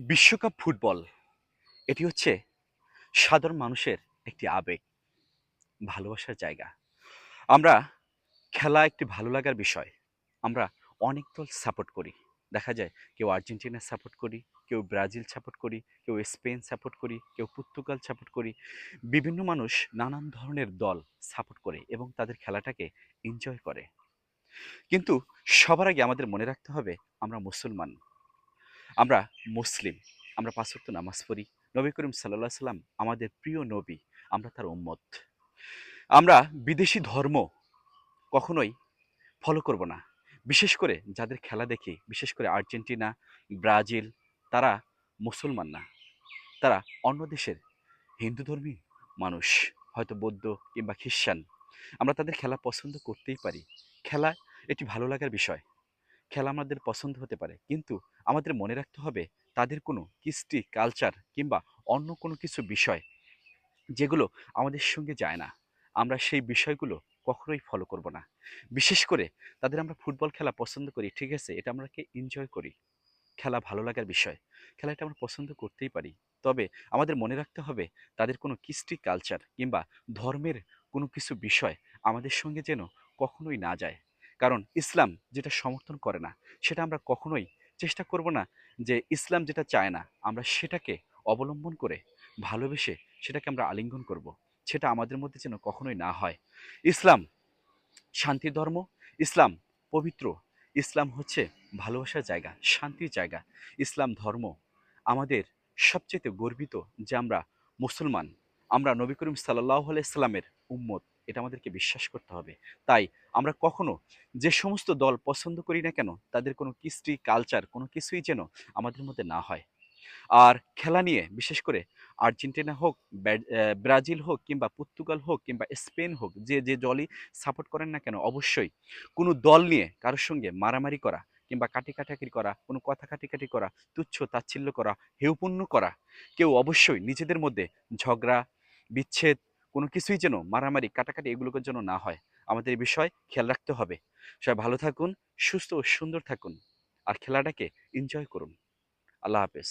বিশ্বকাপ ফুটবল এটি হচ্ছে সাধারণ মানুষের একটি আবেগ, ভালোবাসার জায়গা। আমরা খেলা একটি ভালো লাগার বিষয়। আমরা অনেক দল সাপোর্ট করি। দেখা যায় কেউ আর্জেন্টিনা সাপোর্ট করি, কেউ ব্রাজিল সাপোর্ট করি, কেউ স্পেন সাপোর্ট করি, কেউ পর্তুগাল সাপোর্ট করি। বিভিন্ন মানুষ নানান ধরনের দল সাপোর্ট করে এবং তাদের খেলাটাকে এনজয় করে। কিন্তু সবার আগে আমাদের মনে রাখতে হবে আমরা মুসলমান, আমরা মুসলিম, আমরা ৫ ওয়াক্ত নামাজ পড়ি। নবী করিম সাল্লাল্লাহু আলাইহি সাল্লাম আমাদের প্রিয় নবী, আমরা তার উম্মত। আমরা বিদেশি ধর্ম কখনোই ফলো করব না। বিশেষ করে যাদের খেলা দেখি, বিশেষ করে আর্জেন্টিনা, ব্রাজিল, তারা মুসলমান না। তারা অন্য দেশের হিন্দুধর্মী মানুষ, হয়তো বৌদ্ধ কিংবা খ্রিস্টান। আমরা তাদের খেলা পছন্দ করতেই পারি। খেলা এটি ভালো লাগার বিষয়। খেলা আমাদের পছন্দ হতে পারে, কিন্তু আমাদের মনে রাখতে হবে তাদের কোনো কৃষ্টি কালচার কিংবা অন্য কোনো কিছু বিষয় যেগুলো আমাদের সঙ্গে যায় না, আমরা সেই বিষয়গুলো কখনোই ফলো করব না। বিশেষ করে তাদের আমরা ফুটবল খেলা পছন্দ করি, ঠিক আছে, এটা আমরাকে এনজয় করি, খেলা ভালো লাগার বিষয়, খেলাটা আমরা পছন্দ করতেই পারি। তবে আমাদের মনে রাখতে হবে তাদের কোনো কৃষ্টি কালচার কিংবা ধর্মের কোনো কিছু বিষয় আমাদের সঙ্গে যেন কখনোই না যায়। কারণ ইসলাম যেটা সমর্থন করে না, সেটা আমরা কখনোই চেষ্টা করব না যে ইসলাম যেটা চায় না আমরা সেটাকে অবলম্বন করে ভালোবেসে সেটাকে আমরা আলিঙ্গন করব। সেটা আমাদের মধ্যে যেন কখনোই না হয়। ইসলাম শান্তির ধর্ম, ইসলাম পবিত্র, ইসলাম হচ্ছে ভালোবাসার জায়গা, শান্তির জায়গা। ইসলাম ধর্ম আমাদের সবচেয়ে গর্বিত যে আমরা মুসলমান, আমরা নবী করিম সাল্লাল্লাহু আলাইহি সাল্লামের উম্মত, এটা আমাদেরকে বিশ্বাস করতে হবে। তাই আমরা কখনো যে সমস্ত দল পছন্দ করি না কেন, তাদের কোনো কৃষ্টি কালচার কোনো কিছুই যেন আমাদের মধ্যে না হয়। আর খেলা নিয়ে বিশেষ করে আর্জেন্টিনা হোক, ব্রাজিল হোক কিংবা পর্তুগাল হোক কিংবা স্পেন হোক, যে দলই সাপোর্ট করেন না কেন, অবশ্যই কোনো দল নিয়ে কারোর সঙ্গে মারামারি করা কিংবা কাটাকাটি করা, কোনো কথা কাটাকাটি করা, তুচ্ছ তাচ্ছিল্য করা, হেয়পূর্ণ করা, কেউ অবশ্যই নিজেদের মধ্যে ঝগড়া বিচ্ছেদ কোনো কিছুই যেন মারামারি কাটাকাটি এগুলোর জন্য না হয়। আমাদের এই বিষয় খেয়াল রাখতে হবে। সবাই ভালো থাকুন, সুস্থ ও সুন্দর থাকুন, আর খেলাটাকে এনজয় করুন। আল্লাহ হাফেজ।